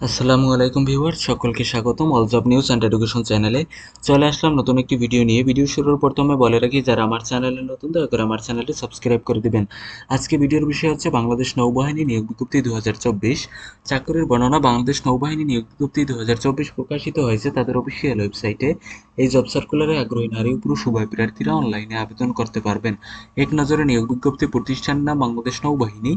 আসসালামু আলাইকুম ভিউয়ার, সকলকে স্বাগতম all job news and education চ্যানেলে। চলে আসলাম নতুন একটি ভিডিও নিয়ে। ভিডিও শুরুর প্রথমে বলে রাখি, যারা আমার চ্যানেলে নতুন দয়া করে আমার চ্যানেলটি সাবস্ক্রাইব করে দিবেন। আজকে ভিডিওর বিষয় হচ্ছে বাংলাদেশ নৌবাহিনী নিয়োগ বিজ্ঞপ্তি 2024 চাকরির বর্ণনা। বাংলাদেশ নৌবাহিনী নিয়োগ বিজ্ঞপ্তি 2024 প্রকাশিত হয়েছে তাদের অফিসিয়াল ওয়েবসাইটে। এই জব সার্কুলারে আগ্রহী নারী ও পুরুষ উভয় প্রার্থীরা অনলাইনে আবেদন করতে পারবেন। এক নজরে নিয়োগ বিজ্ঞপ্তি, প্রতিষ্ঠানের নাম বাংলাদেশ নৌবাহিনী।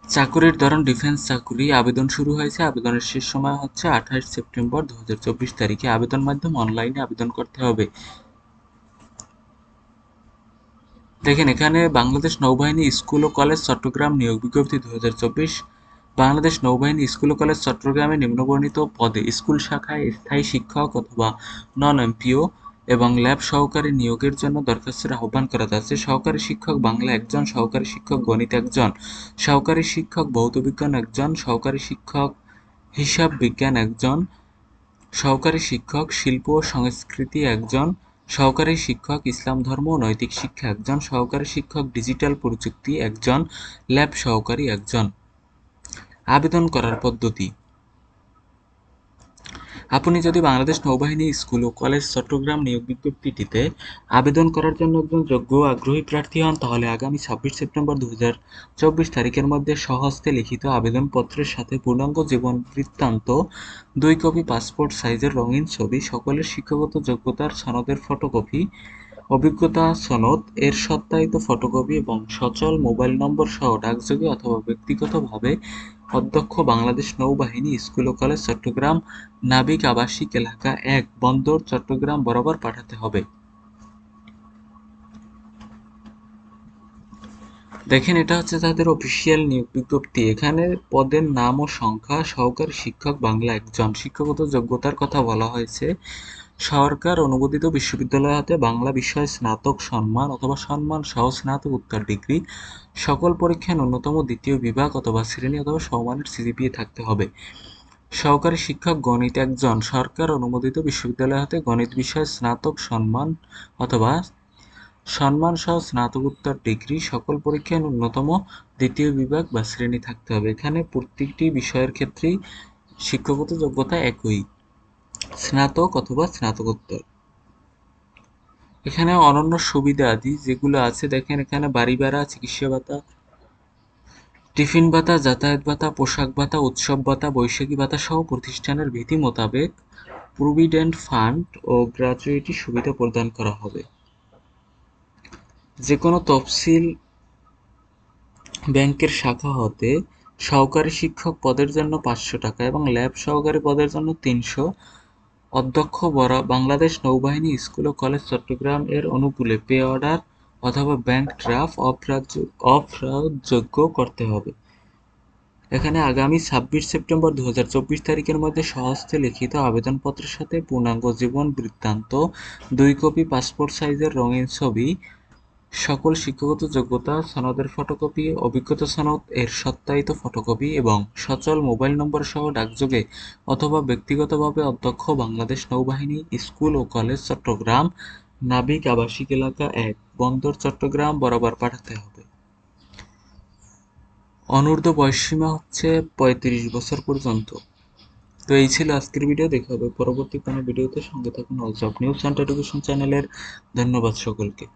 চাকুরির ধরন ডিফেন্স চাকুরি। আবেদন শুরু হয়েছে, আবেদনের শেষ সময় হচ্ছে 28 সেপ্টেম্বর 2024 তারিখে। আবেদন মাধ্যম অনলাইনে আবেদন করতে হবে। দেখেন এখানে বাংলাদেশ নৌবাহিনী স্কুল ও কলেজ চট্টগ্রাম নিয়োগ বিজ্ঞপ্তি 2024। বাংলাদেশ নৌবাহিনী স্কুল ও কলেজ চট্টগ্রামে নিম্নবর্ণিত পদে স্কুল শাখায় স্থায়ী শিক্ষক অথবা নন এমপিও এবং ল্যাব সহকারী নিয়োগের জন্য দরখাস্তের আহ্বান করা যাচ্ছে। সহকারী শিক্ষক বাংলা একজন, সহকারী শিক্ষক গণিত একজন, সহকারী শিক্ষক ভৌতবিজ্ঞান একজন, সহকারী শিক্ষক হিসাব বিজ্ঞান একজন, সহকারী শিক্ষক শিল্প ও সংস্কৃতি একজন, সহকারী শিক্ষক ইসলাম ধর্ম ও নৈতিক শিক্ষা একজন, সহকারী শিক্ষক ডিজিটাল প্রযুক্তি একজন, ল্যাব সহকারী একজন। আবেদন করার পদ্ধতি: আপনি যদি বাংলাদেশ নৌবাহিনী স্কুল ও কলেজ চট্টগ্রাম নিয়োগ বিজ্ঞপ্তিটিতে আবেদন করার জন্য একজন যোগ্য ও আগ্রহী প্রার্থী হন, তাহলে আগামী 26 সেপ্টেম্বর 2024 তারিখের মধ্যে স্বহস্তে লিখিত আবেদনপত্রের সাথে পূর্ণাঙ্গ জীবন বৃত্তান্ত, 2 কপি পাসপোর্ট সাইজের রঙিন ছবি, সকলের শিক্ষাগত যোগ্যতার সনদের ফটোকপি, অভিজ্ঞতা সনদ এর সত্যায়িত ফটোকপি এবং সচল মোবাইল নম্বর সহ ডাকযোগে অথবা ব্যক্তিগতভাবে অধ্যক্ষ বাংলাদেশ নৌবাহিনী স্কুল ও কলেজ চট্টগ্রাম, নাবিক আবাসিক এলাকা 1, বন্দর চট্টগ্রাম বরাবর পাঠাতে হবে। দেখেন এটা হচ্ছে তাদের অফিসিয়াল নিয়োগ বিজ্ঞপ্তি। এখানে পদের নাম ও সংখ্যা: সহকারী শিক্ষক বাংলা একজন। শিক্ষাগত যোগ্যতার কথা বলা হয়েছে, সরকার অনুমোদিত বিশ্ববিদ্যালয় হতে বাংলা বিষয়ে স্নাতক সম্মান অথবা সম্মান সহ স্নাতকোত্তর ডিগ্রি, সকল পরীক্ষায় ন্যূনতম দ্বিতীয় বিভাগ অথবা শ্রেণী অথবা সমমানের সিজিপিএ থাকতে হবে। সহকারী শিক্ষক গণিত একজন। সরকার অনুমোদিত বিশ্ববিদ্যালয় হতে গণিত বিষয়ে স্নাতক সম্মান অথবা সম্মান সহ স্নাতকোত্তর ডিগ্রি, সকল পরীক্ষায় ন্যূনতম দ্বিতীয় বিভাগ বা শ্রেণী থাকতে হবে। এখানে প্রত্যেকটি বিষয়ের ক্ষেত্রেই শিক্ষাগত যোগ্যতা একই, স্নাতক অথবা স্নাতকোত্তর। এখানে অনন্য সুবিধাদি যেগুলো আছে দেখেন, এখানে বাড়ি ভাড়া, চিকিৎসা ভাতা, টিফিন ভাতা, যাতায়াত ভাতা, পোশাক ভাতা, উৎসব ভাতা, বৈশাখী ভাতা সহ প্রতিষ্ঠানের বিধি মোতাবেক প্রভিডেন্ট ফান্ড ও গ্র্যাচুইটি সুবিধা প্রদান করা হবে। যে কোনো তফসিল ব্যাংকের শাখা হতে সহকারী শিক্ষক পদের জন্য 500 টাকা এবং ল্যাব সহকারী পদের জন্য 300, অধ্যক্ষ বাংলাদেশ নৌবাহিনী স্কুল ও কলেজ চট্টগ্রাম এর অনুকূলে পে অর্ডার অথবা ব্যাংক ড্রাফট অফরাতযোগ্য করতে হবে। এখানে আগামী 26 সেপ্টেম্বর 2024 তারিখের মধ্যে স্বহস্তে লিখিত আবেদনপত্রের সাথে পূর্ণাঙ্গ জীবন বৃত্তান্ত, 2 কপি পাসপোর্ট সাইজের রঙিন ছবি, সকল শিক্ষাগত যোগ্যতা সনদের ফটোকপি, অভিজ্ঞতা সনদ এর সত্যায়িত ফটোকপি এবং সচল মোবাইল নম্বর সহ ডাকযোগে অথবা ব্যক্তিগতভাবে অধ্যক্ষ বাংলাদেশ নৌবাহিনী স্কুল ও কলেজ চট্টগ্রাম, নাবিক আবাসিক এলাকা 1, বন্দর চট্টগ্রাম বরাবর পাঠাতে হবে। অনূর্ধ্ব বয়সসীমা হচ্ছে 35 বছর পর্যন্ত। তো এই ছিল আজকের ভিডিও। দেখা হবে পরবর্তী কোনো ভিডিওতে। সঙ্গে থাকুন all job news and education চ্যানেলের। ধন্যবাদ সকলকে।